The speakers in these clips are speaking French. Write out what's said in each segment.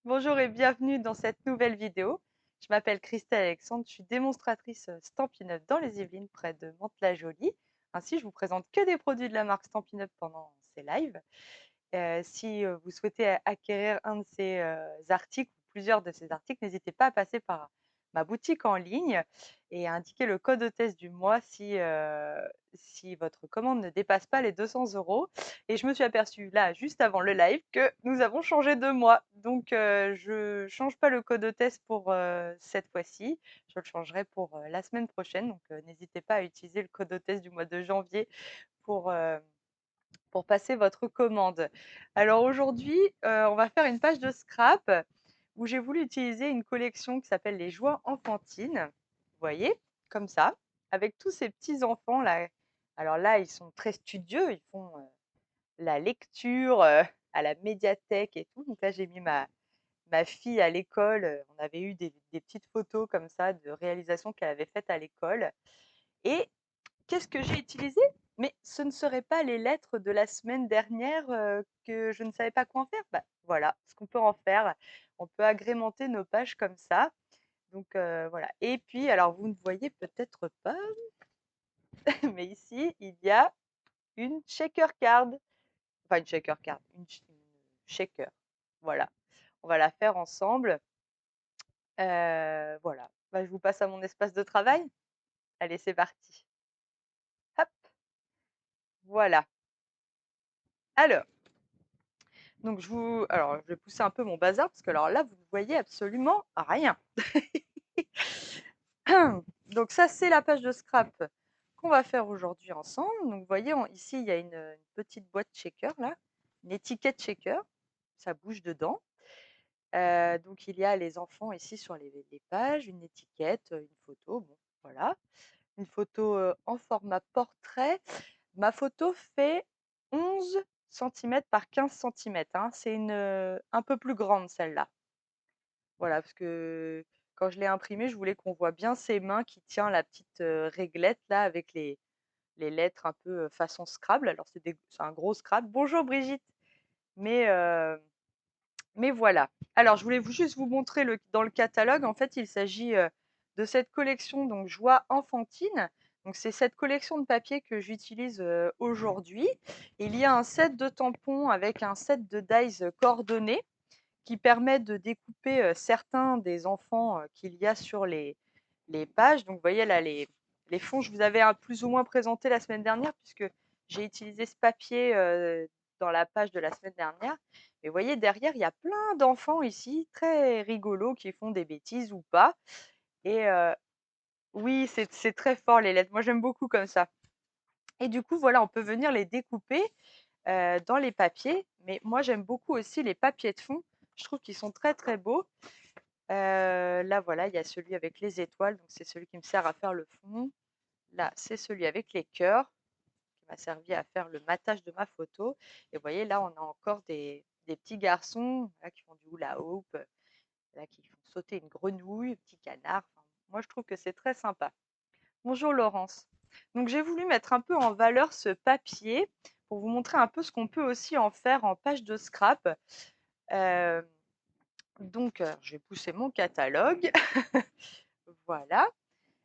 Bonjour et bienvenue dans cette nouvelle vidéo. Je m'appelle Christelle Alexandre, je suis démonstratrice Stampin' Up dans les Yvelines près de Mantes-la-Jolie. Ainsi, je vous présente que des produits de la marque Stampin' Up pendant ces lives. Si vous souhaitez acquérir un de ces articles ou plusieurs de ces articles, n'hésitez pas à passer par ma boutique en ligne et à indiquer le code hôtesse du mois si votre commande ne dépasse pas les 200 €. Et je me suis aperçue là, juste avant le live, que nous avons changé de mois. Donc, je ne change pas le code hôtesse pour cette fois-ci. Je le changerai pour la semaine prochaine. Donc, n'hésitez pas à utiliser le code hôtesse du mois de janvier pour, euh, pour passer votre commande. Alors aujourd'hui, on va faire une page de scrap où j'ai voulu utiliser une collection qui s'appelle les joies enfantines. Vous voyez, comme ça, avec tous ces petits enfants là. Alors là, ils sont très studieux, ils font la lecture à la médiathèque et tout. Donc là, j'ai mis ma fille à l'école. On avait eu des petites photos comme ça de réalisations qu'elle avait faites à l'école. Et qu'est-ce que j'ai utilisé? Mais ce ne seraient pas les lettres de la semaine dernière, que je ne savais pas quoi en faire. Bah, voilà ce qu'on peut en faire. On peut agrémenter nos pages comme ça. Donc, voilà. Et puis, alors vous ne voyez peut-être pas, mais ici, il y a une shaker card. Enfin une shaker card, une shaker. Voilà. On va la faire ensemble. Voilà. Bah, je vous passe à mon espace de travail. Allez, c'est parti. Hop, voilà. Alors Donc je vais pousser un peu mon bazar parce que alors là, vous ne voyez absolument rien. Donc ça, c'est la page de scrap qu'on va faire aujourd'hui ensemble. Donc vous voyez, ici, il y a une petite boîte shaker là, une étiquette shaker, ça bouge dedans. Donc il y a les enfants ici sur les pages, une étiquette, une photo, bon voilà. Une photo, en format portrait. Ma photo fait 11 centimètres par 15 centimètres, hein. C'est un peu plus grande celle-là. Voilà, parce que quand je l'ai imprimée, je voulais qu'on voit bien ses mains qui tient la petite, réglette là avec les lettres un peu, façon Scrabble. Alors c'est un gros Scrabble. Bonjour Brigitte! Mais, voilà. Alors je voulais juste vous montrer dans le catalogue, en fait, il s'agit, de cette collection donc Joie enfantine. Donc c'est cette collection de papier que j'utilise, aujourd'hui. Il y a un set de tampons avec un set de dies, coordonnés qui permet de découper, certains des enfants, qu'il y a sur les pages. Donc vous voyez là les fonds, je vous avais plus ou moins présenté la semaine dernière puisque j'ai utilisé ce papier, dans la page de la semaine dernière. Et vous voyez derrière, il y a plein d'enfants ici, très rigolos, qui font des bêtises ou pas. Et oui, c'est très fort les lettres. Moi j'aime beaucoup comme ça. Et du coup, voilà, on peut venir les découper, dans les papiers. Mais moi j'aime beaucoup aussi les papiers de fond. Je trouve qu'ils sont très, très beaux. Là, voilà, il y a celui avec les étoiles, donc c'est celui qui me sert à faire le fond. Là, c'est celui avec les cœurs, qui m'a servi à faire le matage de ma photo. Et vous voyez, là, on a encore des petits garçons là, qui font du hula hoop, là, qui font sauter une grenouille, un petit canard. Enfin, moi, je trouve que c'est très sympa. Bonjour Laurence. Donc, j'ai voulu mettre un peu en valeur ce papier pour vous montrer un peu ce qu'on peut aussi en faire en page de scrap. Euh, donc, je vais pousser mon catalogue. Voilà.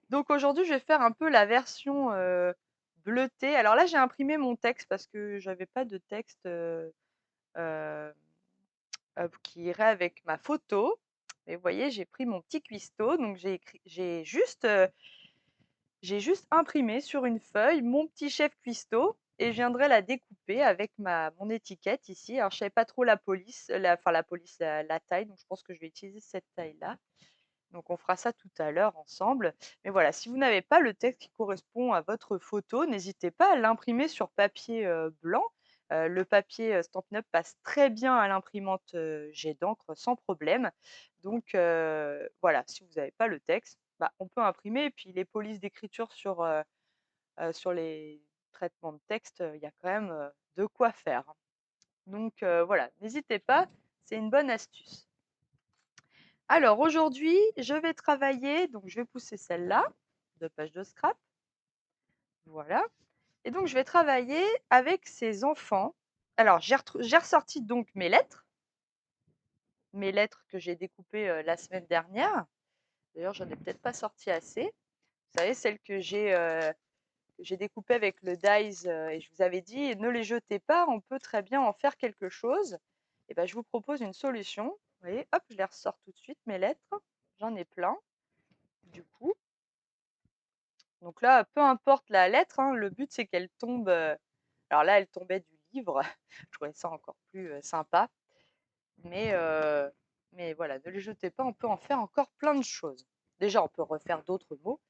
Donc aujourd'hui, je vais faire un peu la version, bleutée. Alors là, j'ai imprimé mon texte parce que j'avais pas de texte, heu qui irait avec ma photo. Et vous voyez, j'ai pris mon petit cuistot, donc j'ai juste imprimé sur une feuille mon petit chef cuistot et je viendrai la découper avec mon étiquette ici. Alors je savais pas trop la taille, donc je pense que je vais utiliser cette taille-là. Donc on fera ça tout à l'heure ensemble. Mais voilà, si vous n'avez pas le texte qui correspond à votre photo, n'hésitez pas à l'imprimer sur papier, blanc. Le papier, Stampin' Up passe très bien à l'imprimante, jet d'encre sans problème. Donc voilà, si vous n'avez pas le texte, bah, on peut imprimer et puis les polices d'écriture sur les traitements de texte, il y a quand même, de quoi faire, hein. Donc voilà, n'hésitez pas, c'est une bonne astuce. Alors aujourd'hui, je vais travailler, donc je vais pousser celle-là, de page de scrap, voilà. Et donc je vais travailler avec ces enfants. Alors j'ai ressorti donc mes lettres. mes lettres que j'ai découpées la semaine dernière. D'ailleurs, j'en ai peut-être pas sorti assez. Vous savez, celles que j'ai découpées avec le dies et je vous avais dit, ne les jetez pas, on peut très bien en faire quelque chose. Et ben, je vous propose une solution. Vous voyez, hop, je les ressors tout de suite, mes lettres. J'en ai plein, du coup. Donc là, peu importe la lettre, hein, le but c'est qu'elle tombe. Alors là, elle tombait du livre. Je trouvais ça encore plus sympa. Mais, euh, mais voilà, ne les jetez pas, on peut en faire encore plein de choses. Déjà, on peut refaire d'autres mots.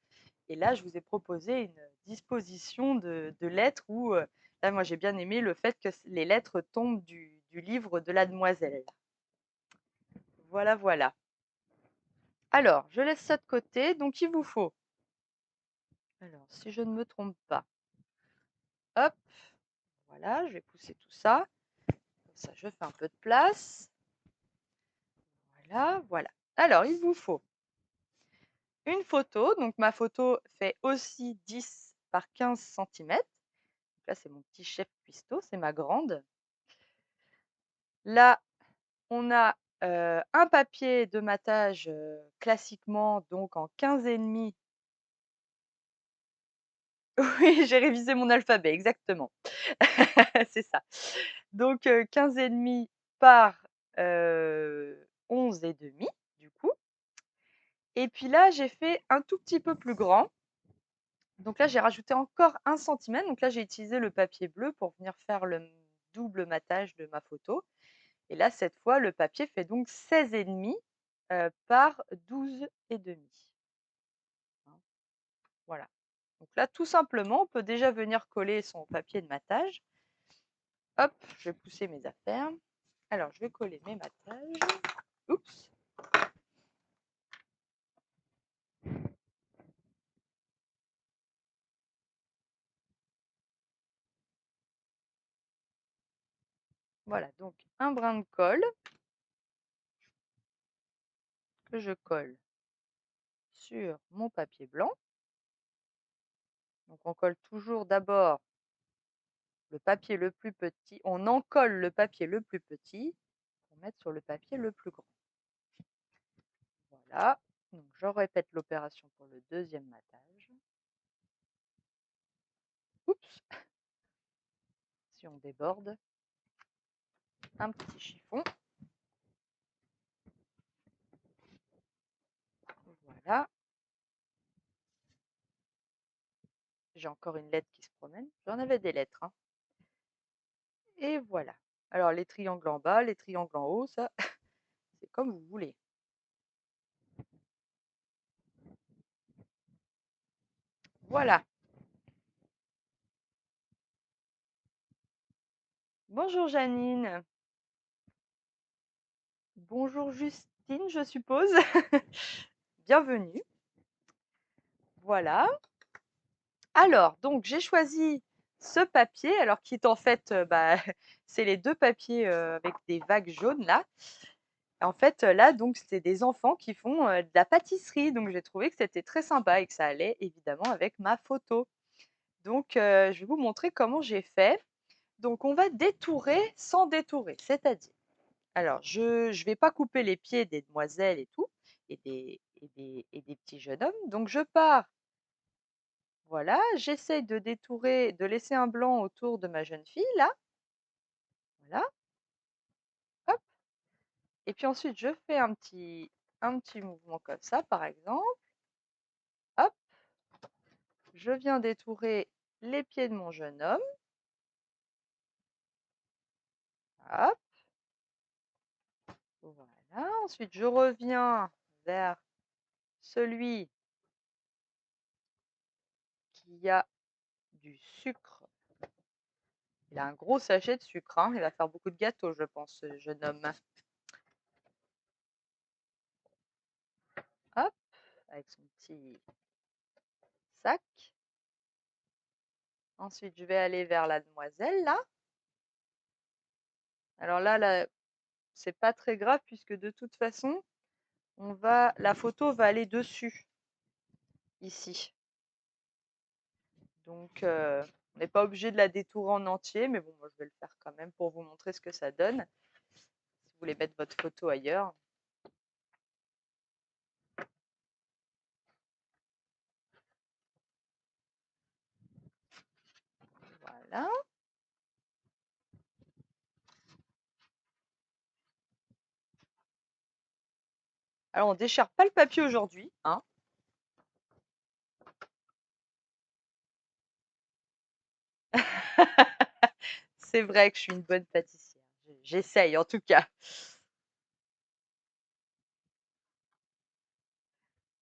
Et là, je vous ai proposé une disposition de lettres où, là, moi, j'ai bien aimé le fait que les lettres tombent du livre de la demoiselle. Voilà, voilà. Alors, je laisse ça de côté. Donc, il vous faut, alors, si je ne me trompe pas, hop, voilà, je vais pousser tout ça. Comme ça, je fais un peu de place. Voilà, voilà. Alors, il vous faut une photo. Donc, ma photo fait aussi 10 par 15 centimètres. Là, c'est mon petit chef cuistot, c'est ma grande. Là, on a un papier de matage classiquement, donc en 15,5. Oui, j'ai révisé mon alphabet, exactement. C'est ça. Donc 15,5 par 11,5, du coup. Et puis là, j'ai fait un tout petit peu plus grand. Donc là, j'ai rajouté encore 1 centimètre. Donc là, j'ai utilisé le papier bleu pour venir faire le double matage de ma photo. Et là, cette fois, le papier fait donc 16,5 par 12,5. Hein, voilà. Donc là, tout simplement, on peut déjà venir coller son papier de matage. Hop, je vais pousser mes affaires. Alors, je vais coller mes matages. Oups. Voilà, donc un brin de colle que je colle sur mon papier blanc. Donc, on colle toujours d'abord le papier le plus petit. On encolle le papier le plus petit pour mettre sur le papier le plus grand. Voilà. Donc, je répète l'opération pour le deuxième matage. Oups. Si on déborde, un petit chiffon. Voilà. J'ai encore une lettre qui se promène. J'en avais des lettres, hein. Et voilà. Alors, les triangles en bas, les triangles en haut, ça, c'est comme vous voulez. Voilà. Bonjour Janine. Bonjour Justine, je suppose. Bienvenue. Voilà. Alors, donc, j'ai choisi ce papier, alors qui est en fait, c'est les deux papiers avec des vagues jaunes là. En fait, là, donc, c'est des enfants qui font de la pâtisserie. Donc, j'ai trouvé que c'était très sympa et que ça allait évidemment avec ma photo. Donc, je vais vous montrer comment j'ai fait. Donc, on va détourer sans détourer, c'est-à-dire, alors, je ne vais pas couper les pieds des demoiselles et tout, et des petits jeunes hommes. Donc, je pars, voilà, j'essaye de détourer, de laisser un blanc autour de ma jeune fille, là, voilà, hop. Et puis ensuite, je fais un petit mouvement comme ça, par exemple, hop. Je viens détourer les pieds de mon jeune homme, hop, voilà. Ensuite, je reviens vers celui qui a du sucre. Il a un gros sachet de sucre, hein. Il va faire beaucoup de gâteaux, je pense, ce jeune homme. Hop, avec son petit sac. Ensuite, je vais aller vers la demoiselle, là. Alors là, c'est pas très grave puisque de toute façon, la photo va aller dessus, ici. Donc, on n'est pas obligé de la détourer en entier, mais bon, moi, je vais le faire quand même pour vous montrer ce que ça donne. Si voulez mettre votre photo ailleurs. Voilà. Alors, on déchire pas le papier aujourd'hui, hein. C'est vrai que je suis une bonne pâtissière. J'essaye en tout cas.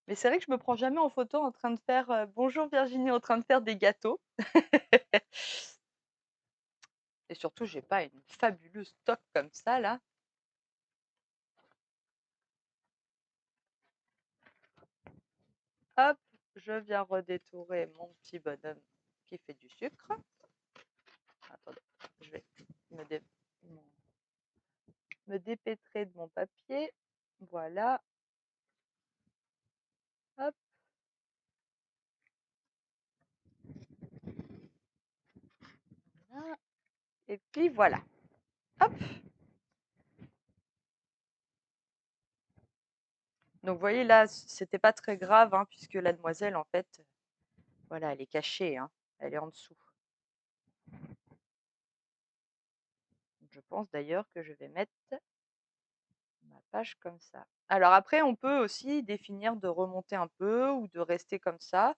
Mais c'est vrai que je me prends jamais en photo en train de faire bonjour Virginie, en train de faire des gâteaux. Et surtout, j'ai pas une fabuleuse stock comme ça là. Hop, je viens redétourer mon petit bonhomme qui fait du sucre. Attendez, je vais me dépêtrer de mon papier. Voilà. Hop. Voilà. Et puis voilà. Hop. Donc vous voyez là, c'était pas très grave hein, puisque la demoiselle en fait, voilà, elle est cachée, hein, elle est en dessous. Je pense d'ailleurs que je vais mettre ma page comme ça. Alors après, on peut aussi définir de remonter un peu ou de rester comme ça.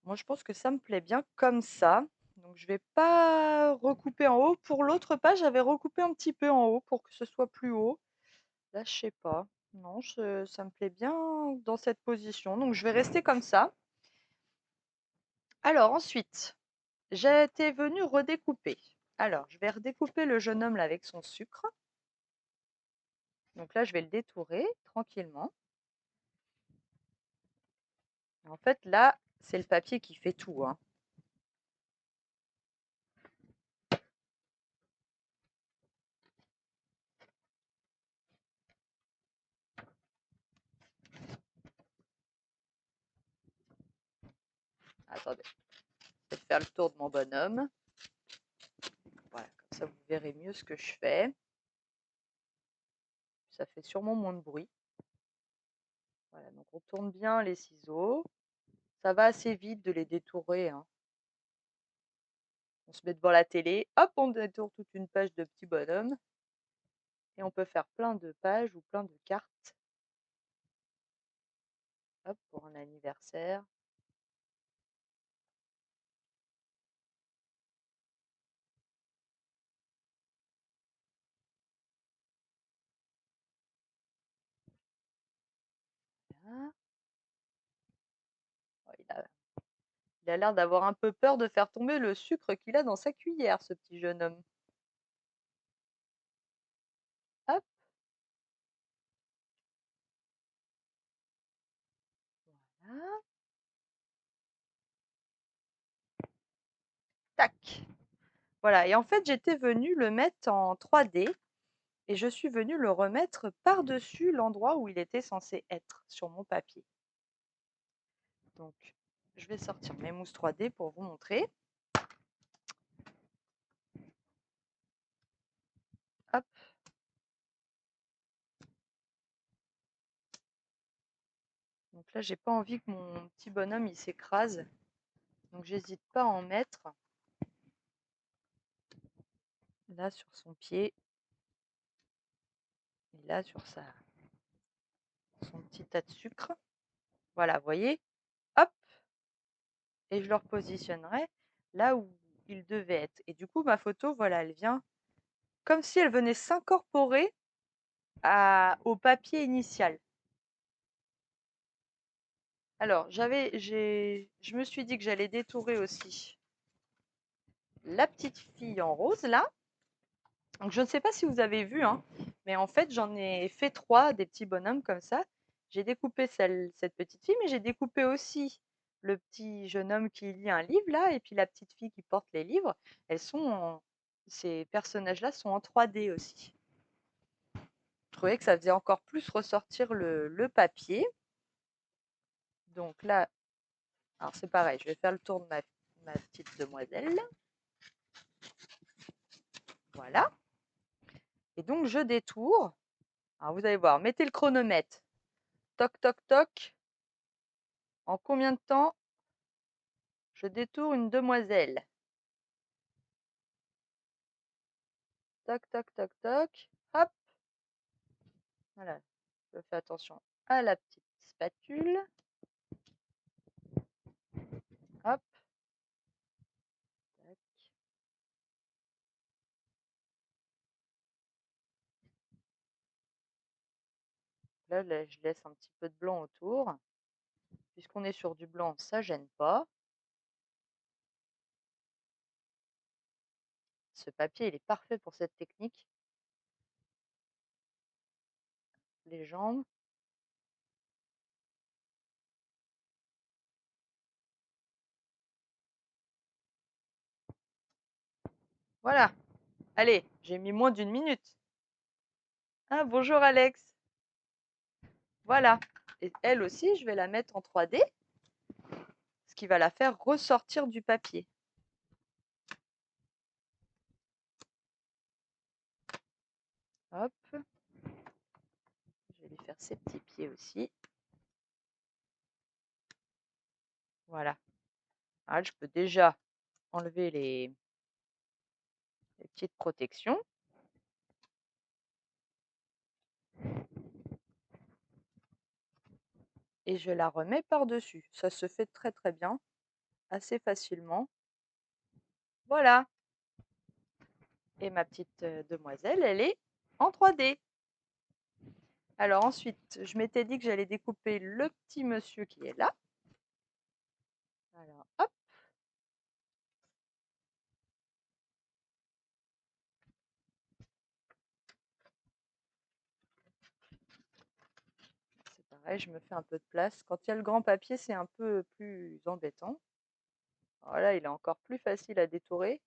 Moi, je pense que ça me plaît bien comme ça. Donc, je vais pas recouper en haut. Pour l'autre page, j'avais recoupé un petit peu en haut pour que ce soit plus haut. Là, je sais pas. Non, ça me plaît bien dans cette position. Donc, je vais rester comme ça. Alors, ensuite, j'étais venue redécouper. Alors, je vais redécouper le jeune homme là avec son sucre. Donc là, je vais le détourer tranquillement. En fait, là, c'est le papier qui fait tout, hein. Attendez, je vais faire le tour de mon bonhomme. Voilà, comme ça, vous verrez mieux ce que je fais. Ça fait sûrement moins de bruit. Voilà, donc on tourne bien les ciseaux. Ça va assez vite de les détourer, hein. On se met devant la télé, hop, on détourne toute une page de petits bonhommes. Et on peut faire plein de pages ou plein de cartes. Hop, pour un anniversaire. Voilà. Oh, il a l'air d'avoir un peu peur de faire tomber le sucre qu'il a dans sa cuillère, ce petit jeune homme. Hop. Voilà. Tac. Voilà, et en fait, j'étais venue le mettre en 3D et je suis venue le remettre par-dessus l'endroit où il était censé être sur mon papier. Donc, je vais sortir mes mousses 3D pour vous montrer. Hop. Donc là, j'ai pas envie que mon petit bonhomme il s'écrase. Donc, j'hésite pas à en mettre là sur son pied et là sur son petit tas de sucre. Voilà, vous voyez. Hop. Et je le repositionnerai là où il devait être. Et du coup, ma photo, voilà, elle vient comme si elle venait s'incorporer au papier initial. Alors, je me suis dit que j'allais détourer aussi la petite fille en rose là. Donc, je ne sais pas si vous avez vu, hein, mais en fait, j'en ai fait 3 des petits bonhommes comme ça. J'ai découpé cette petite fille, mais j'ai découpé aussi le petit jeune homme qui lit un livre là, et puis la petite fille qui porte les livres. Ces personnages-là sont en 3D aussi. Je trouvais que ça faisait encore plus ressortir le papier. Donc là, alors c'est pareil, je vais faire le tour de ma petite demoiselle. Voilà. Et donc je détourne. Alors vous allez voir, mettez le chronomètre. Toc, toc, toc. En combien de temps je détourne une demoiselle? Toc, toc, toc, toc. Hop. Voilà. Je fais attention à la petite spatule. Hop. Tac. Là, je laisse un petit peu de blanc autour. Puisqu'on est sur du blanc, ça gêne pas. Ce papier, il est parfait pour cette technique. Les jambes. Voilà. Allez, j'ai mis moins d'une minute. Ah, bonjour Alex. Voilà. Et elle aussi, je vais la mettre en 3D, ce qui va la faire ressortir du papier. Hop. Je vais lui faire ses petits pieds aussi. Voilà. Alors, je peux déjà enlever les petites protections. Et je la remets par-dessus. Ça se fait très très bien, assez facilement. Voilà. Et ma petite demoiselle, elle est en 3D. Alors ensuite, je m'étais dit que j'allais découper le petit monsieur qui est là. Alors, hop. C'est pareil, je me fais un peu de place. Quand il y a le grand papier, c'est un peu plus embêtant. Voilà, il est encore plus facile à détourer.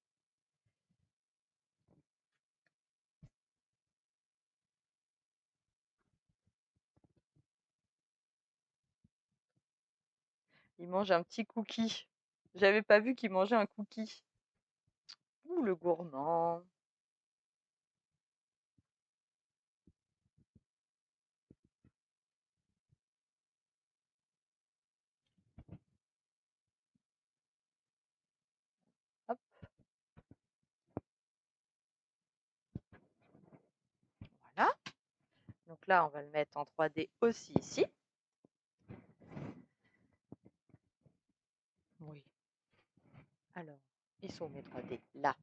Il mange un petit cookie. J'avais pas vu qu'il mangeait un cookie. Ouh, le gourmand. Hop. Voilà. Donc là, on va le mettre en 3D aussi ici. Oui. Alors, ils sont mes 3D là.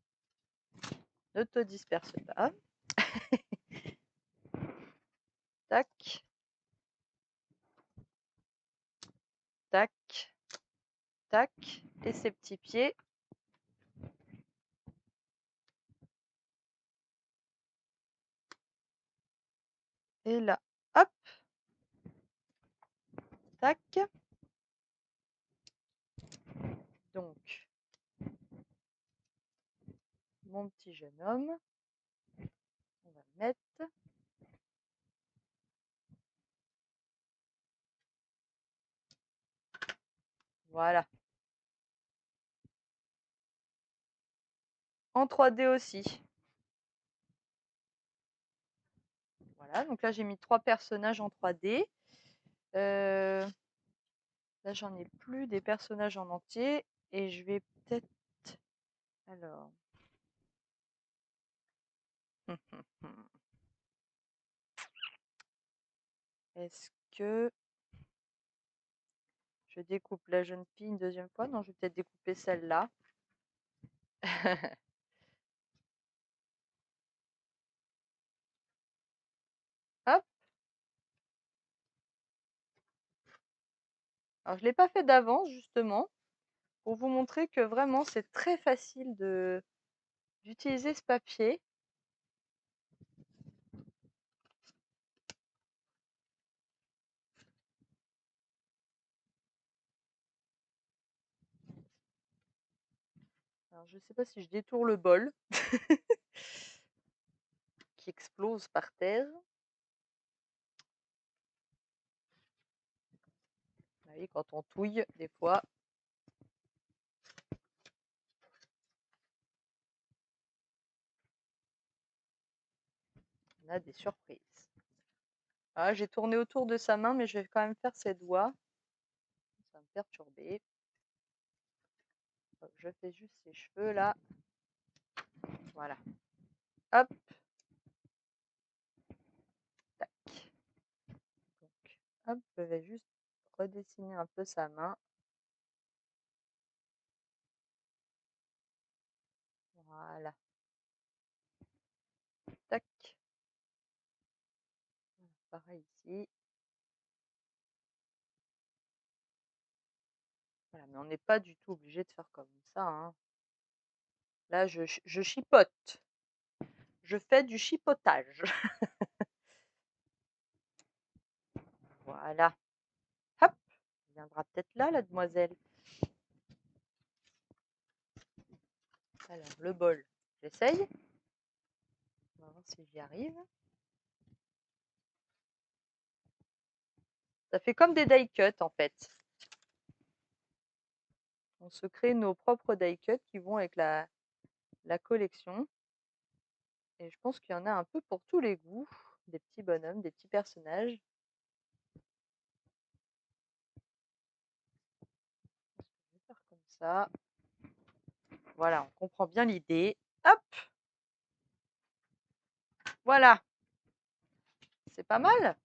Ne te disperse pas. Tac. Tac. Tac. Et ses petits pieds. Et là, hop. Tac. Donc, mon petit jeune homme, on va le mettre. Voilà. En 3D aussi. Voilà, donc là j'ai mis 3 personnages en 3D. Là j'en ai plus des personnages en entier et je vais peut-être. Alors. Est-ce que je découpe la jeune fille une deuxième fois? Non, je vais peut-être découper celle-là. Hop. Alors je ne l'ai pas fait d'avance justement pour vous montrer que vraiment c'est très facile d'utiliser ce papier. Alors je ne sais pas si je détourne le bol qui explose par terre. Vous voyez, quand on touille, des fois. on a des surprises. Ah, j'ai tourné autour de sa main, mais je vais quand même faire ses doigts. Ça va me perturber. Hop, je fais juste ses cheveux là. Voilà. Hop. Tac. Donc, hop, je vais juste redessiner un peu sa main. Voilà. Tac. Pareil ici. Voilà, mais on n'est pas du tout obligé de faire comme ça, hein. Là, je chipote. Je fais du chipotage. Voilà. Hop. Elle viendra peut-être là, la demoiselle. Alors, le bol, j'essaye. On va voir si j'y arrive. Ça fait comme des die cuts en fait. On se crée nos propres die cuts qui vont avec la collection. Et je pense qu'il y en a un peu pour tous les goûts. Des petits bonhommes, des petits personnages. Je vais faire comme ça. Voilà, on comprend bien l'idée. Hop! Voilà. C'est pas mal.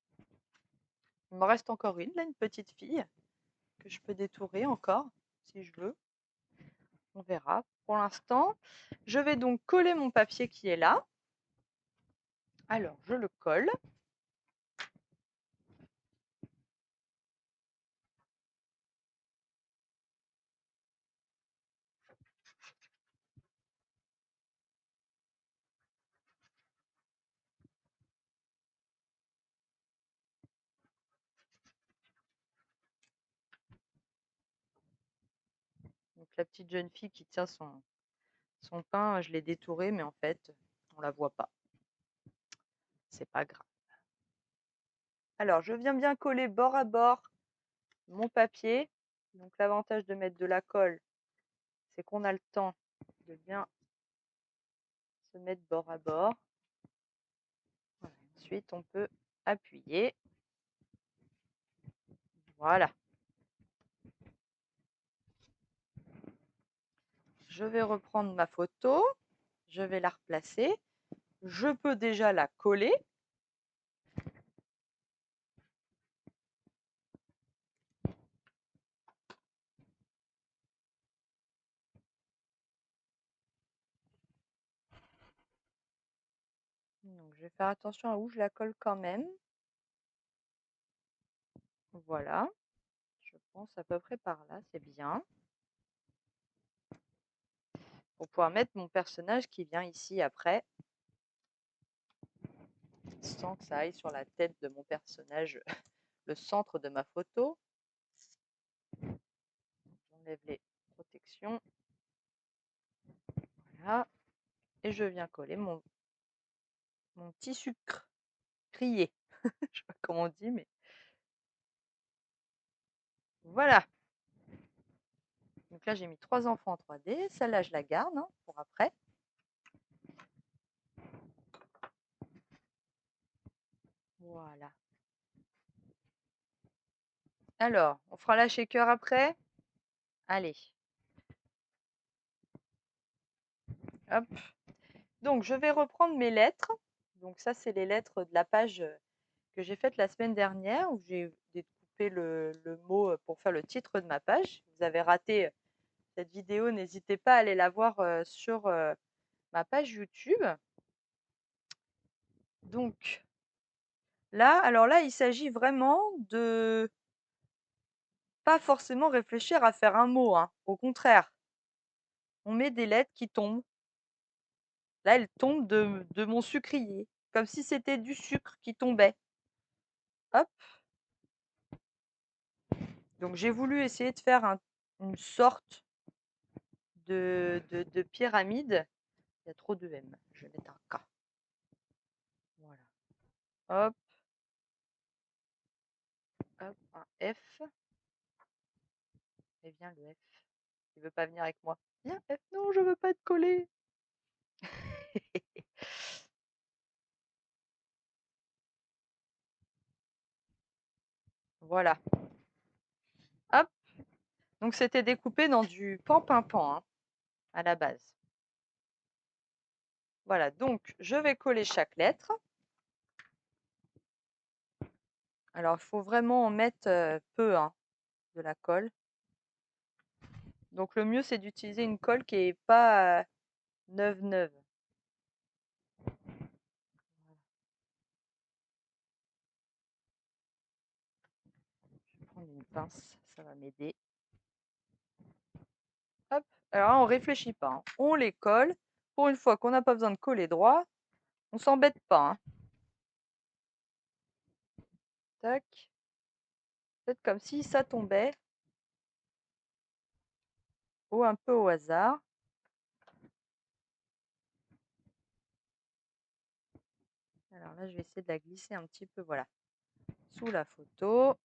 Il me reste encore une, là, une petite fille, que je peux détourer encore, si je veux. On verra. Pour l'instant, je vais donc coller mon papier qui est là. Alors, je le colle. Donc, la petite jeune fille qui tient son pain, je l'ai détouré, mais en fait, on la voit pas. C'est pas grave. Alors, je viens bien coller bord à bord mon papier. Donc, l'avantage de mettre de la colle, c'est qu'on a le temps de bien se mettre bord à bord. Voilà. Ensuite, on peut appuyer. Voilà. Je vais reprendre ma photo. Je vais la replacer. Je peux déjà la coller. Donc, je vais faire attention à où je la colle quand même. Voilà. Je pense à peu près par là, c'est bien. Pour pouvoir mettre mon personnage qui vient ici après. Sans que ça aille sur la tête de mon personnage, le centre de ma photo. J'enlève les protections. Voilà. Et je viens coller mon petit sucre crié. Je ne sais pas comment on dit, mais voilà. Donc là, j'ai mis 3 enfants en 3D. Celle-là, je la garde hein, pour après. Voilà. Alors, on fera la shaker après. Allez. Hop. Donc, je vais reprendre mes lettres. Donc, ça, c'est les lettres de la page que j'ai faite la semaine dernière où j'ai découpé le mot pour faire le titre de ma page. Vous avez raté cette vidéo, n'hésitez pas à aller la voir sur ma page YouTube. Donc, là, alors là, il s'agit vraiment de pas forcément réfléchir à faire un mot, hein. Au contraire, on met des lettres qui tombent. Là, elles tombent de mon sucrier, comme si c'était du sucre qui tombait. Hop. Donc, j'ai voulu essayer de faire une sorte de pyramide. Il y a trop de M. Je vais mettre un K. Voilà. Hop. Hop. Un F. Et viens le F. Il veut pas venir avec moi. Viens F. Non, je veux pas être collé. Voilà. Hop. Donc c'était découpé dans du pan-pimpant, hein, à la base. Voilà, donc je vais coller chaque lettre. Alors, il faut vraiment en mettre peu, hein, de la colle. Donc le mieux, c'est d'utiliser une colle qui est pas neuve neuve. Je vais prendre une pince, ça va m'aider. Hop. Alors là, on réfléchit pas, hein. On les colle. Pour une fois qu'on n'a pas besoin de coller droit, on s'embête pas, hein. Tac. Peut-être comme si ça tombait, ou un peu au hasard. Alors là, je vais essayer de la glisser un petit peu, voilà, sous la photo.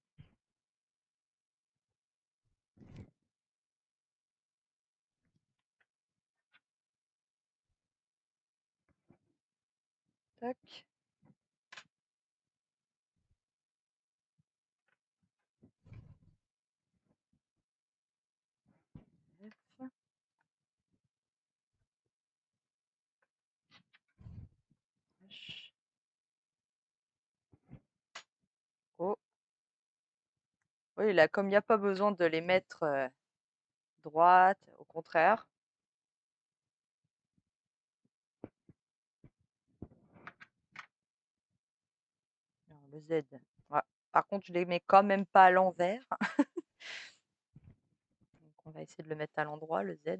Tac. F. H. O. Oui, là, comme il n'y a pas besoin de les mettre droites, au contraire. Alors, le Z. Ouais. Par contre, je les mets quand même pas à l'envers. Donc, on va essayer de le mettre à l'endroit, le Z.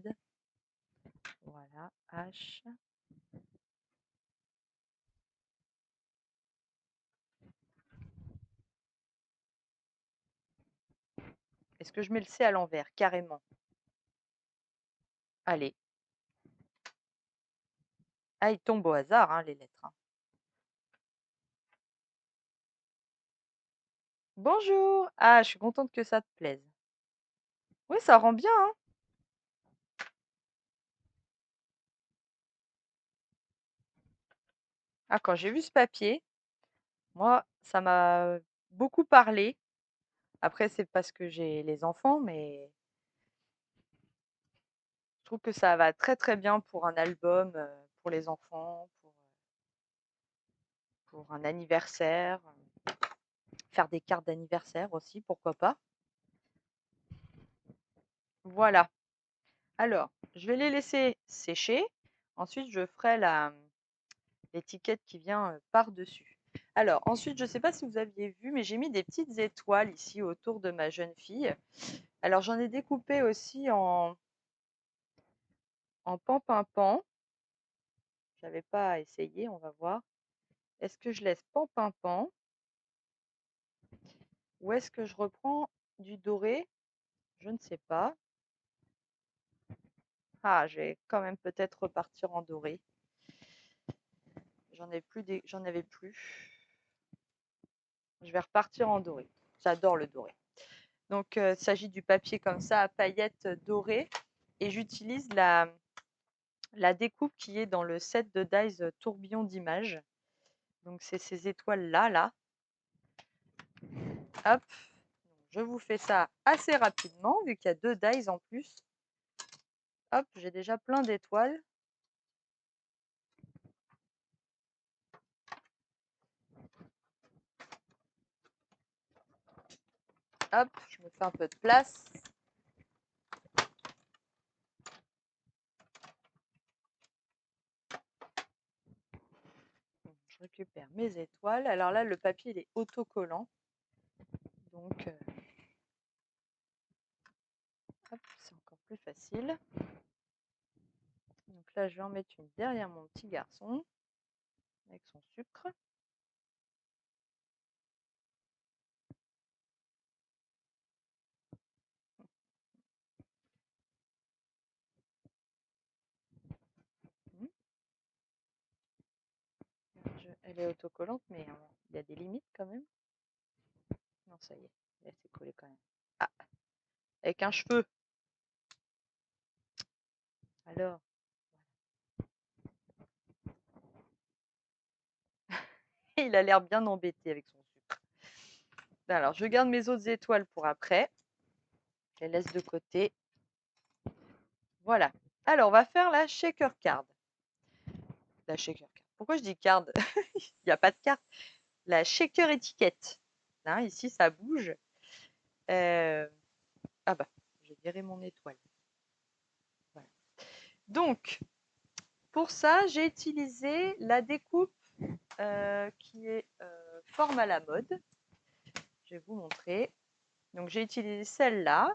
Voilà, H. Est-ce que je mets le C à l'envers, carrément? Allez. Ah, ils tombent au hasard, hein, les lettres, hein. Bonjour! Ah, je suis contente que ça te plaise. Oui, ça rend bien, hein. Ah, quand j'ai vu ce papier, moi, ça m'a beaucoup parlé. Après, c'est parce que j'ai les enfants, mais je trouve que ça va très très bien pour un album, pour les enfants, pour un anniversaire, faire des cartes d'anniversaire aussi, pourquoi pas. Voilà. Alors, je vais les laisser sécher. Ensuite, je ferai l'étiquette qui vient par-dessus. Alors, ensuite, je ne sais pas si vous aviez vu, mais j'ai mis des petites étoiles ici autour de ma jeune fille. Alors, j'en ai découpé aussi en pan-pimpant. Je n'avais pas essayé, on va voir. Est-ce que je laisse pan-pimpant ou est-ce que je reprends du doré? Je ne sais pas. Ah, je vais quand même peut-être repartir en doré. J'en avais plus. Je vais repartir en doré. J'adore le doré. Donc, il s'agit du papier comme ça à paillettes dorées. Et j'utilise la découpe qui est dans le set de dies tourbillon d'images. Donc, c'est ces étoiles-là, là. Hop. Je vous fais ça assez rapidement, vu qu'il y a 2 dies en plus. Hop, j'ai déjà plein d'étoiles. Hop, je me fais un peu de place. Je récupère mes étoiles. Alors là, le papier, il est autocollant. Donc, hop, c'est encore plus facile. Donc là, je vais en mettre une derrière mon petit garçon avec son sucre. Elle est autocollante, mais il y a des limites quand même. Non, ça y est, elle s'est collée quand même. Ah, avec un cheveu. Alors, il a l'air bien embêté avec son sucre. Alors, je garde mes autres étoiles pour après. Je les laisse de côté. Voilà. Alors, on va faire la shaker card. La shaker card. Pourquoi je dis card? Il n'y a pas de carte. La shaker étiquette. Hein, ici, ça bouge. Ah bah, j'ai viré mon étoile. Voilà. Donc, pour ça, j'ai utilisé la découpe qui est forme à la mode. Je vais vous montrer. Donc, j'ai utilisé celle-là.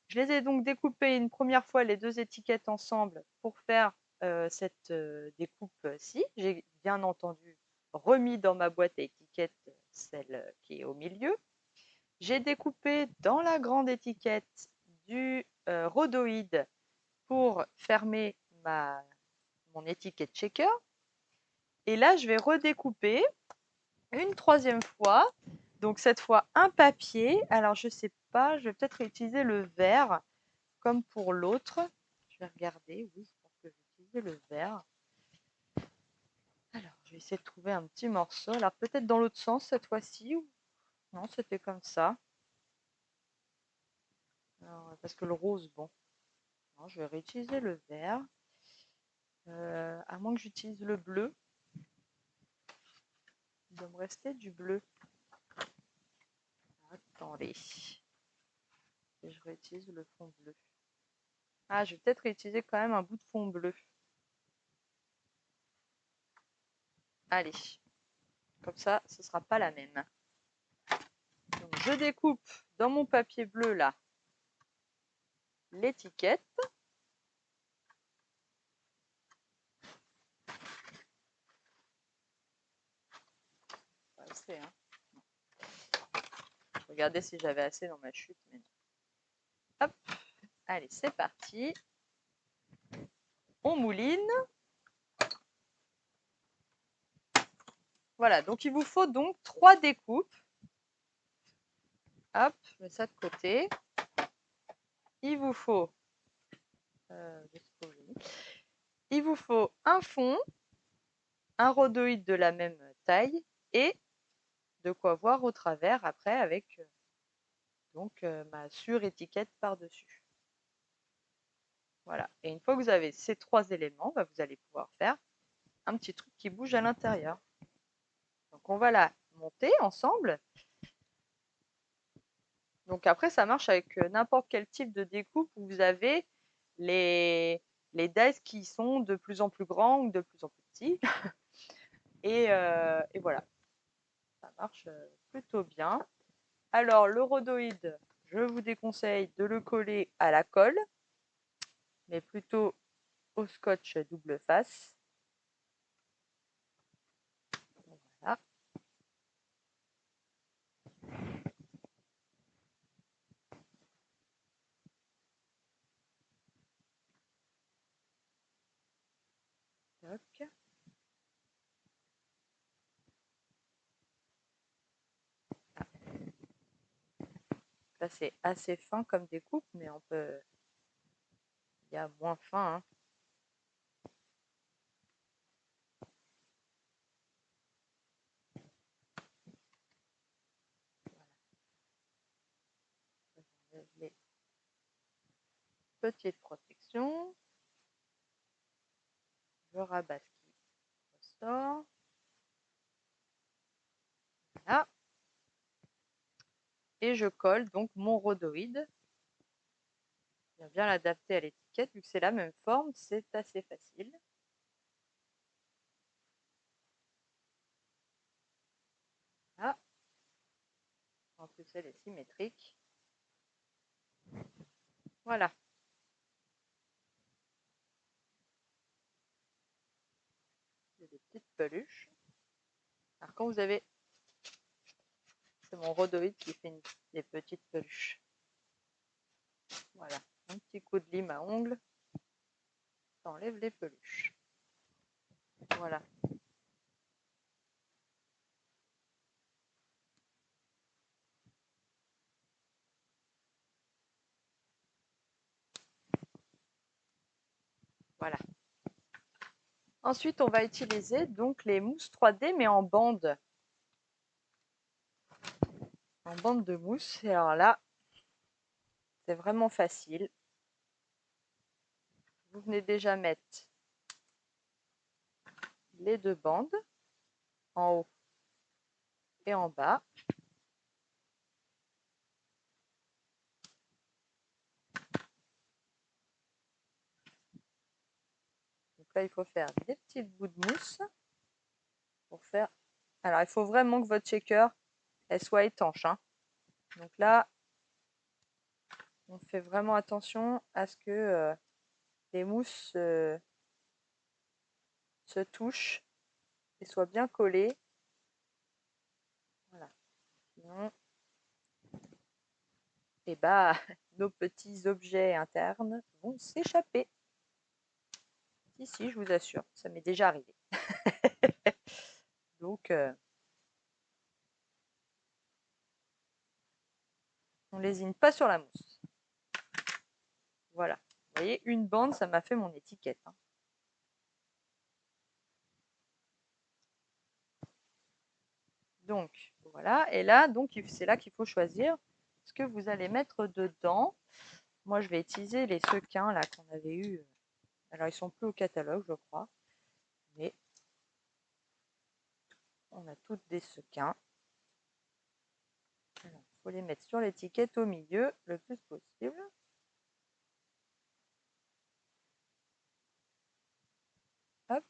Je les ai donc découpées une première fois les deux étiquettes ensemble pour faire cette découpe-ci. J'ai bien entendu remis dans ma boîte à étiquettes celle qui est au milieu. J'ai découpé dans la grande étiquette du rhodoïde pour fermer mon étiquette shaker. Et là, je vais redécouper une troisième fois. Donc cette fois, un papier. Alors, je ne sais pas, je vais peut-être utiliser le vert comme pour l'autre. Je vais regarder. Oui, je pense que je vais utiliser le vert. Alors, je vais essayer de trouver un petit morceau. Alors, peut-être dans l'autre sens cette fois-ci. Non, c'était comme ça. Alors, parce que le rose, bon. Non, je vais réutiliser le vert. À moins que j'utilise le bleu. Il doit me rester du bleu. Attendez. Et je réutilise le fond bleu. Ah, je vais peut-être réutiliser quand même un bout de fond bleu. Allez. Comme ça, ce ne sera pas la même. Donc, je découpe dans mon papier bleu là l'étiquette. Assez, hein. Regardez si j'avais assez dans ma chute. Mais non. Hop. Allez, c'est parti. On mouline. Voilà, donc il vous faut donc 3 découpes. Hop, je mets ça de côté. Il vous faut, il vous faut un fond, un rhodoïde de la même taille et de quoi voir au travers après avec donc ma sur-étiquette par-dessus. Voilà, et une fois que vous avez ces 3 éléments, bah, vous allez pouvoir faire un petit truc qui bouge à l'intérieur. Donc on va la monter ensemble. Donc après, ça marche avec n'importe quel type de découpe où vous avez les dice qui sont de plus en plus grands ou de plus en plus petits. et voilà, ça marche plutôt bien. Alors, le rhodoïde, je vous déconseille de le coller à la colle, mais plutôt au scotch double face. Voilà. Toc. Là, c'est assez fin comme découpe, mais on peut. Il y a moins fin. Hein. Voilà. Les petites protections. Je rabats ce qui ressort. Voilà. Et je colle donc mon rhodoïde. Je viens bien l'adapter à l'étiquette, vu que c'est la même forme, c'est assez facile. Voilà. En plus, elle est symétrique. Voilà. J'ai des petites peluches. Alors quand vous avez... C'est mon rhodoïde qui fait des petites peluches. Voilà. Un petit coup de lime à ongles. Ça enlève les peluches. Voilà. Voilà. Ensuite, on va utiliser donc les mousses 3D, mais en bande. en bande de mousse. Et alors là, c'est vraiment facile. Vous venez déjà mettre les deux bandes en haut et en bas. Donc là, il faut faire des petits bouts de mousse pour faire. Alors, il faut vraiment que votre shaker elle soit étanche, hein. Donc là, on fait vraiment attention à ce que les mousses se touchent et soient bien collées. Voilà. Sinon, et bah, nos petits objets internes vont s'échapper. Si, je vous assure, ça m'est déjà arrivé. Donc, on lésine pas sur la mousse. Voilà. Vous voyez, une bande, ça m'a fait mon étiquette, hein. Donc, voilà. Et là, donc, c'est là qu'il faut choisir ce que vous allez mettre dedans. Moi, je vais utiliser les sequins là qu'on avait eu. Alors, ils sont plus au catalogue, je crois. Mais on a toutes des sequins. Il faut les mettre sur l'étiquette au milieu le plus possible. Hop.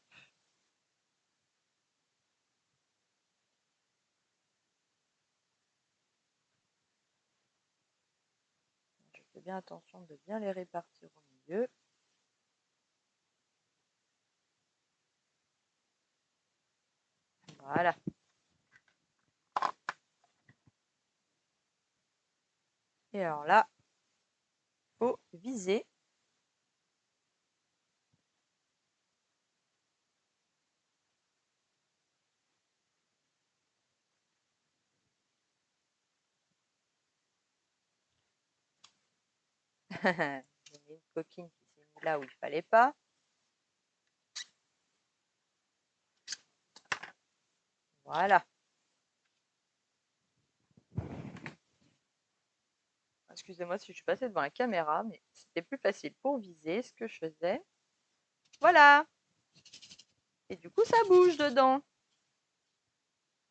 Je fais bien attention de bien les répartir au milieu. Voilà. Et alors là, il faut viser. J'ai mis une coquine qui s'est mise là où il ne fallait pas. Voilà. Excusez-moi si je suis passée devant la caméra, mais c'était plus facile pour viser ce que je faisais. Voilà. Et du coup, ça bouge dedans.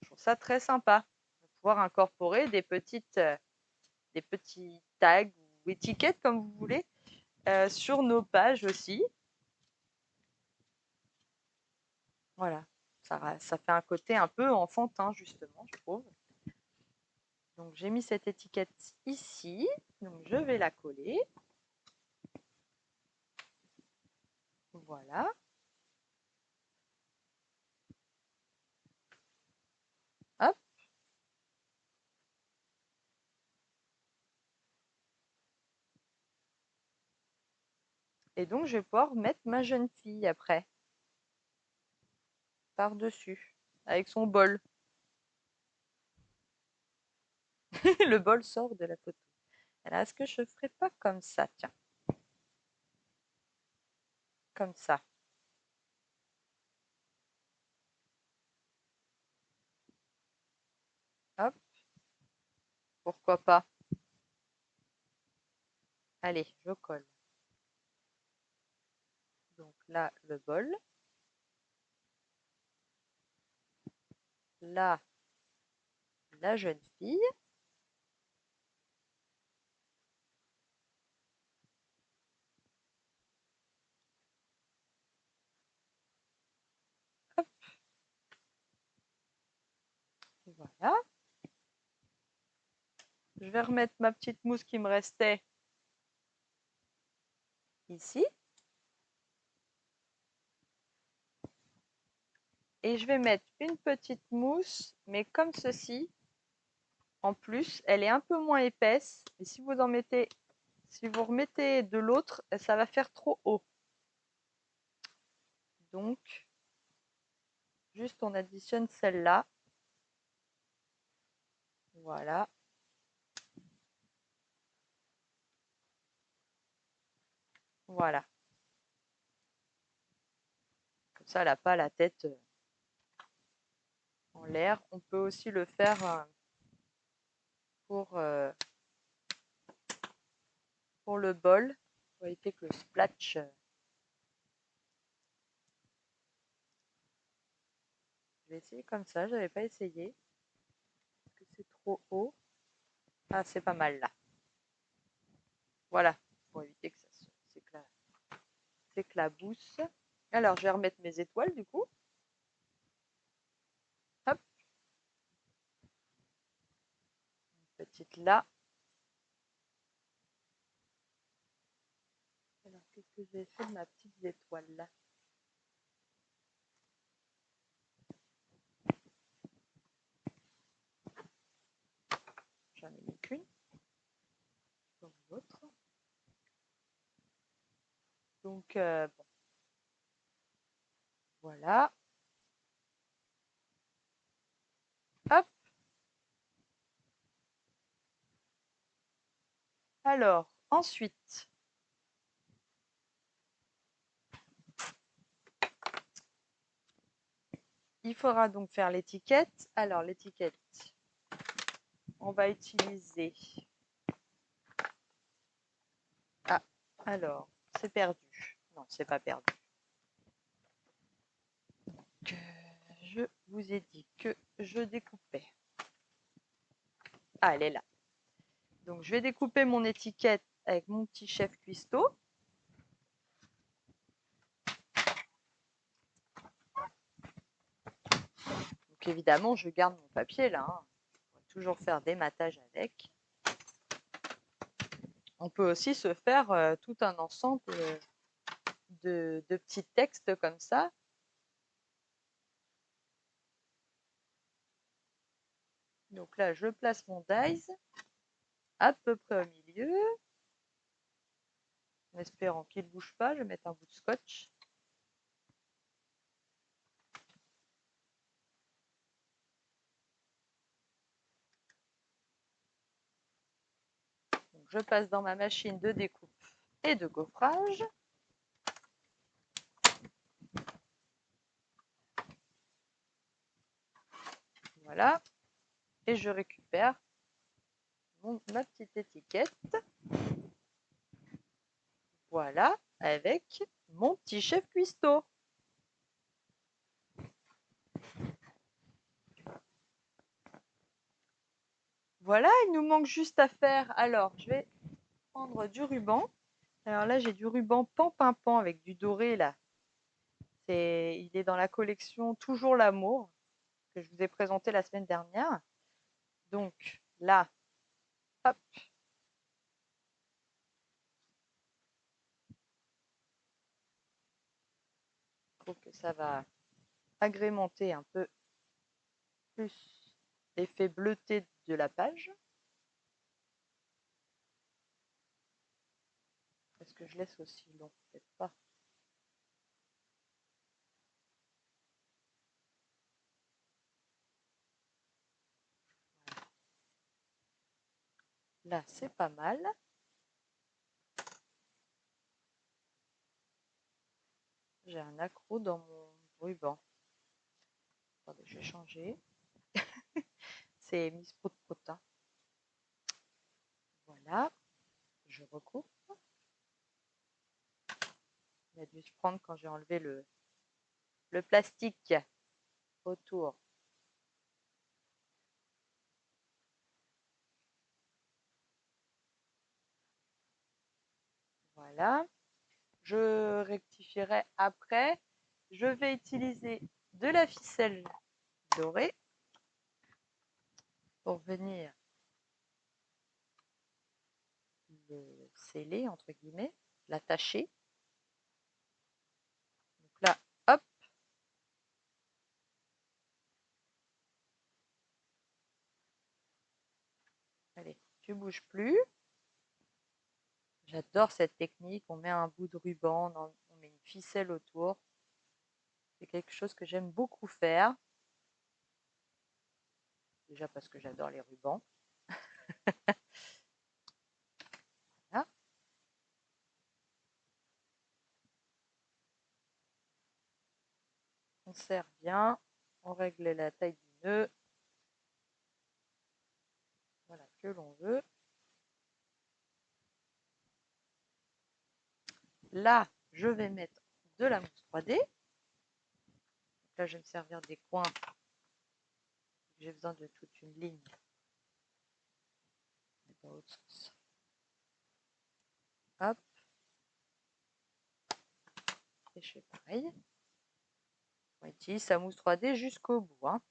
Je trouve ça très sympa. On va pouvoir incorporer des petits tags ou étiquettes, comme vous voulez, sur nos pages aussi. Voilà. Ça fait un côté un peu enfantin, justement, je trouve. Donc, j'ai mis cette étiquette ici. Donc, je vais la coller. Voilà. Hop. Et donc, je vais pouvoir mettre ma jeune fille après, par-dessus, avec son bol. Le bol sort de la photo. Alors, est-ce que je ne ferais pas comme ça? Tiens. Comme ça. Hop. Pourquoi pas? Allez, je colle. Donc là, le bol. Là, la jeune fille. Hop. Voilà. Je vais remettre ma petite mousse qui me restait ici. Et je vais mettre une petite mousse, mais comme ceci. En plus, elle est un peu moins épaisse. Et si vous remettez de l'autre, ça va faire trop haut. Donc, juste on additionne celle-là. Voilà. Voilà. Comme ça, elle n'a pas la tête en l'air. On peut aussi le faire pour le bol, pour éviter que le splatch. Je vais essayer comme ça, je n'avais pas essayé. Est-ce que c'est trop haut? Ah, c'est pas mal là. Voilà, pour éviter que ça s'éclabousse. Alors, je vais remettre mes étoiles du coup. Hop. Une petite là. Alors, qu'est-ce que j'ai fait de ma petite étoile là? J'en ai mis qu'une. Comme l'autre. Donc, bon. Voilà. Hop. Alors, ensuite, il faudra donc faire l'étiquette. Alors, l'étiquette, on va utiliser... Ah, alors, c'est perdu. Non, c'est pas perdu. Donc, je vous ai dit que je découpais. Ah, elle est là. Donc, je vais découper mon étiquette avec mon petit chef cuistot. Donc, évidemment, je garde mon papier là. On va toujours faire des matages avec. On peut aussi se faire tout un ensemble de petits textes comme ça. Donc là, je place mon dies à peu près au milieu. En espérant qu'il ne bouge pas, je vais mettre un bout de scotch. Donc, je passe dans ma machine de découpe et de gaufrage. Voilà. Et je récupère ma petite étiquette. Voilà, avec mon petit chef cuistot. Voilà, il nous manque juste à faire. Alors, je vais prendre du ruban. Alors là, j'ai du ruban pan-pin-pan avec du doré là. Il est dans la collection Toujours l'amour que je vous ai présenté la semaine dernière. Donc là, hop. Je trouve que ça va agrémenter un peu plus l'effet bleuté de la page. Est-ce que je laisse aussi long? Peut-être pas. Là, c'est pas mal. J'ai un accroc dans mon ruban. Attendez, je vais changer. C'est Miss Prout-Prout. Voilà. Je recoupe. Il a dû se prendre quand j'ai enlevé le plastique autour. Voilà. Je rectifierai après. Je vais utiliser de la ficelle dorée pour venir le sceller, entre guillemets, l'attacher. Donc là, hop. Allez, tu bouges plus. J'adore cette technique. On met un bout de ruban, on met une ficelle autour. C'est quelque chose que j'aime beaucoup faire. Déjà parce que j'adore les rubans. Voilà. On serre bien. On règle la taille du nœud. Voilà, que l'on veut. Là, je vais mettre de la mousse 3D. Là, je vais me servir des coins. J'ai besoin de toute une ligne. Dans l'autre sens. Hop. Et je fais pareil. On utilise sa mousse 3D jusqu'au bout. Hein.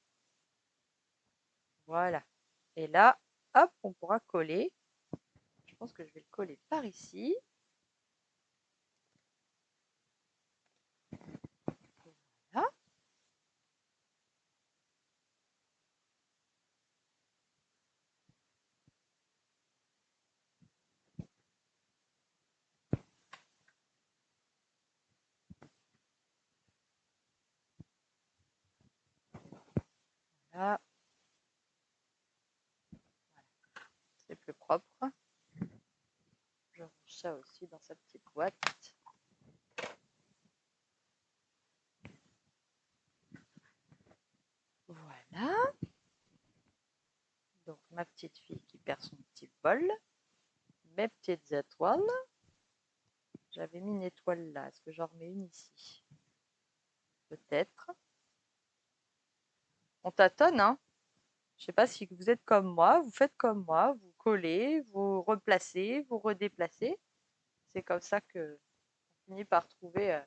Voilà. Et là, hop, on pourra coller. Je pense que je vais le coller par ici. Voilà. Là. C'est plus propre. Je range ça aussi dans sa petite boîte. Voilà. Donc ma petite fille qui perd son petit bol. Mes petites étoiles. J'avais mis une étoile là. Est-ce que j'en remets une ici? Peut-être. On tâtonne, hein. Je ne sais pas si vous êtes comme moi, vous faites comme moi, vous collez, vous replacez, vous redéplacez. C'est comme ça que on finit par trouver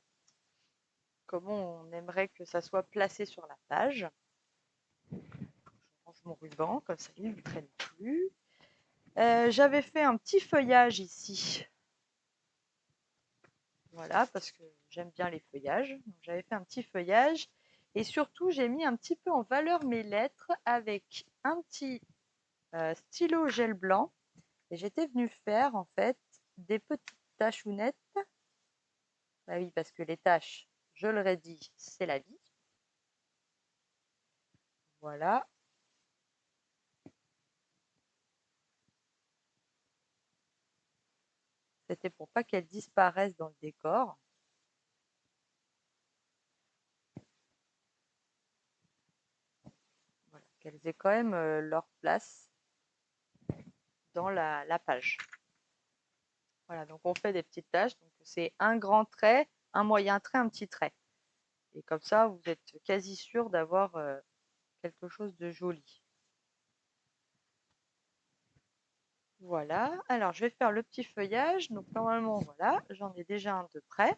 comment on aimerait que ça soit placé sur la page. Je range mon ruban, comme ça il ne traîne plus. J'avais fait un petit feuillage ici. Voilà, parce que j'aime bien les feuillages. J'avais fait un petit feuillage. Et surtout, j'ai mis un petit peu en valeur mes lettres avec un petit stylo gel blanc. Et j'étais venue faire, en fait, des petites tachounettes. Bah oui, parce que les tâches, je le redis, c'est la vie. Voilà. C'était pour pas qu'elles disparaissent dans le décor. Voilà, qu'elles aient quand même leur place dans la page. Voilà, donc on fait des petites tâches. Donc c'est un grand trait, un moyen trait, un petit trait. Et comme ça, vous êtes quasi sûr d'avoir quelque chose de joli. Voilà, alors je vais faire le petit feuillage. Donc normalement, voilà, j'en ai déjà un de près.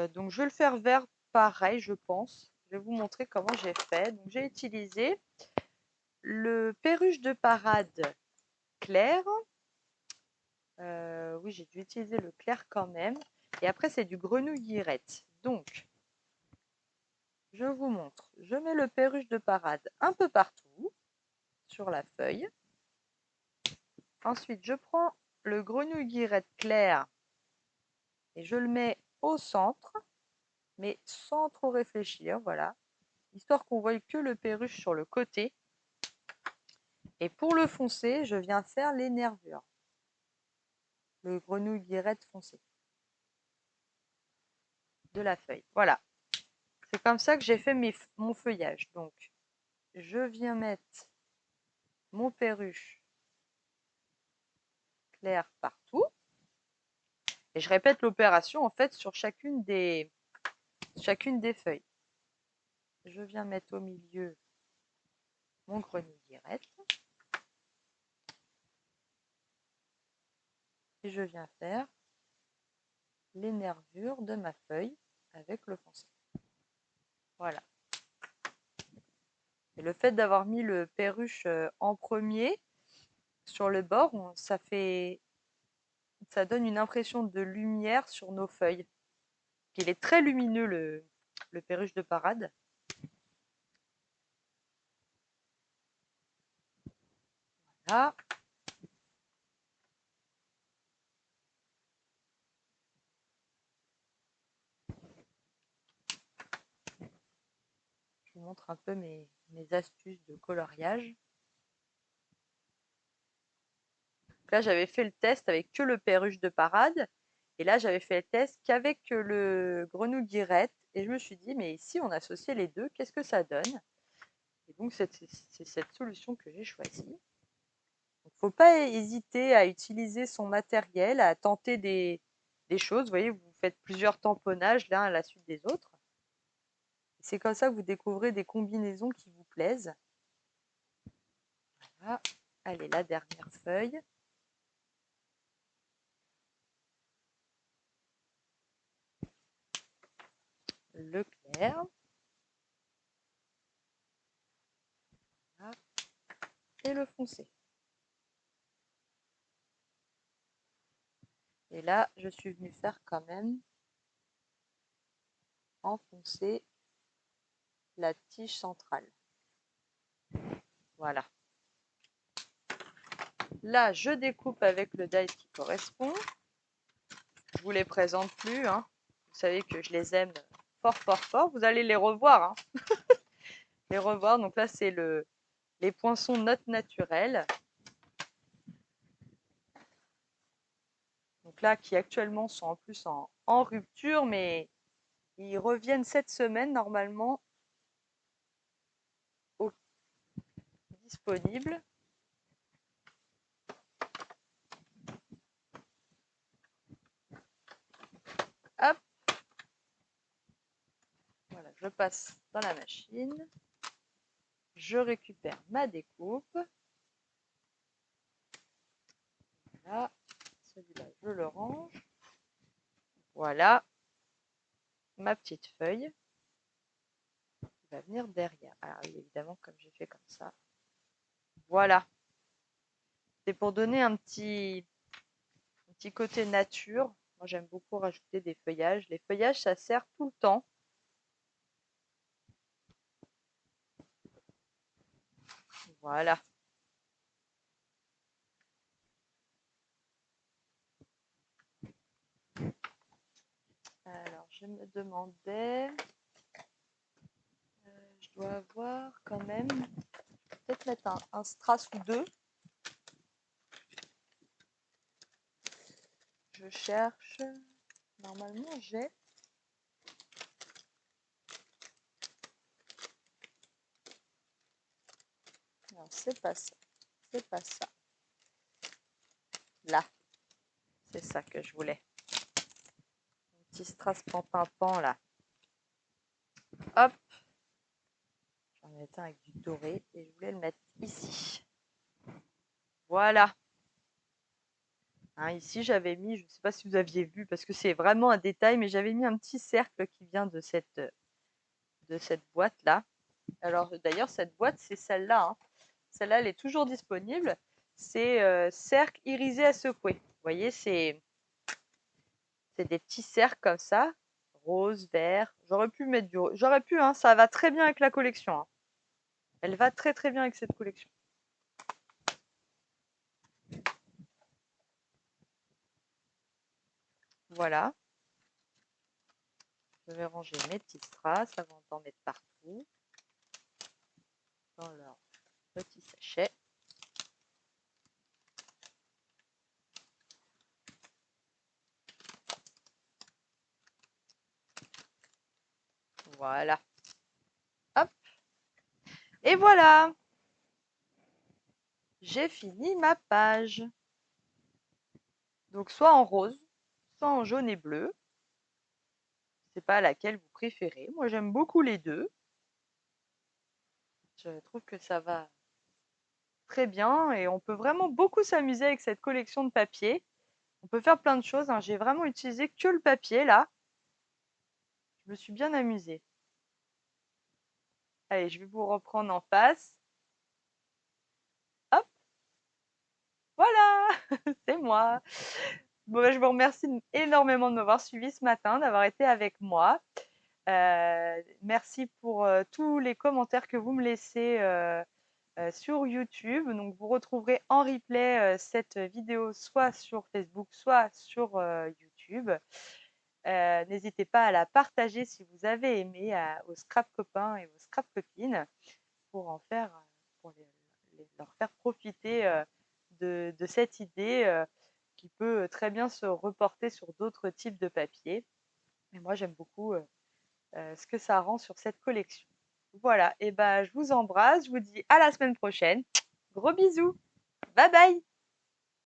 Donc je vais le faire vert pareil, je pense. Je vais vous montrer comment j'ai fait. Donc j'ai utilisé le perruche de parade clair. Oui, j'ai dû utiliser le clair quand même. Et après, c'est du grenouille guirette. Donc, je vous montre. Je mets le perruche de parade un peu partout sur la feuille. Ensuite, je prends le grenouille guirette clair et je le mets au centre, mais sans trop réfléchir, voilà. Histoire qu'on voie que le perruche sur le côté. Et pour le foncé, je viens faire les nervures. Le grenouille guirette foncé de la feuille. Voilà. C'est comme ça que j'ai fait mon feuillage. Donc, je viens mettre mon perruche clair partout. Et je répète l'opération en fait sur chacune des feuilles. Je viens mettre au milieu mon grenouille guirette. Et je viens faire les nervures de ma feuille avec le foncé. Voilà. Et le fait d'avoir mis le perruche en premier sur le bord, ça donne une impression de lumière sur nos feuilles. Il est très lumineux le perruche de parade. Voilà. Je vous montre un peu mes astuces de coloriage. Là, j'avais fait le test avec que le perruche de parade. Et là, j'avais fait le test qu'avec le grenouille guirette. Et je me suis dit, mais si on associait les deux, qu'est-ce que ça donne? Et donc, c'est cette solution que j'ai choisie. Il ne faut pas hésiter à utiliser son matériel, à tenter des choses. Vous voyez, vous faites plusieurs tamponnages l'un à la suite des autres. C'est comme ça que vous découvrez des combinaisons qui vous plaisent. Voilà. Allez, la dernière feuille. Le clair. Voilà. Et le foncé. Et là, je suis venue faire quand même enfoncer la tige centrale. Voilà. Là, je découpe avec le die qui correspond. Je ne vous les présente plus. Hein. Vous savez que je les aime fort, fort, fort. Vous allez les revoir. Hein. Les revoir. Donc là, c'est les poinçons notes naturelles. Donc là, qui actuellement sont en plus en rupture, mais ils reviennent cette semaine normalement disponibles. Hop. Voilà, je passe dans la machine. Je récupère ma découpe. Voilà. Celui-là, je le range. Voilà. Ma petite feuille qui va venir derrière. Alors évidemment, comme j'ai fait comme ça. Voilà. C'est pour donner un petit côté nature. Moi, j'aime beaucoup rajouter des feuillages. Les feuillages, ça sert tout le temps. Voilà. Alors, je me demandais, je dois avoir quand même, peut-être mettre un strass ou deux. Je cherche, normalement j'ai. Non, c'est pas ça, c'est pas ça. Là, c'est ça que je voulais. Un petit strass pan là. Hop. J'en ai un avec du doré et je voulais le mettre ici. Voilà. Hein, ici, j'avais mis, je ne sais pas si vous aviez vu, parce que c'est vraiment un détail, mais j'avais mis un petit cercle qui vient de cette boîte-là. Alors, d'ailleurs, cette boîte, c'est celle-là. Hein. Celle-là, elle est toujours disponible. C'est cercle irisé à secouer. Vous voyez, c'est des petits cercles comme ça, rose, vert. J'aurais pu mettre du... J'aurais pu, hein, ça va très bien avec la collection. Hein. Elle va très très bien avec cette collection. Voilà. Je vais ranger mes petites strass avant d'en mettre partout. Dans leur petit sachet. Voilà. Hop. Et voilà. J'ai fini ma page. Donc soit en rose, soit en jaune et bleu. Je ne sais pas laquelle vous préférez. Moi, j'aime beaucoup les deux. Je trouve que ça va très bien et on peut vraiment beaucoup s'amuser avec cette collection de papier. On peut faire plein de choses. Hein. J'ai vraiment utilisé que le papier là. Je me suis bien amusée. Allez, je vais vous reprendre en face. Hop, voilà, c'est moi. Bon, je vous remercie énormément de m'avoir suivi ce matin, d'avoir été avec moi. Merci pour tous les commentaires que vous me laissez sur YouTube. Donc, vous retrouverez en replay cette vidéo soit sur Facebook, soit sur YouTube. N'hésitez pas à la partager si vous avez aimé aux scrap copains et aux scrap copines pour en faire, pour leur faire profiter de cette idée qui peut très bien se reporter sur d'autres types de papier. Et moi, j'aime beaucoup ce que ça rend sur cette collection. Voilà, et ben, je vous embrasse, je vous dis à la semaine prochaine. Gros bisous. Bye bye.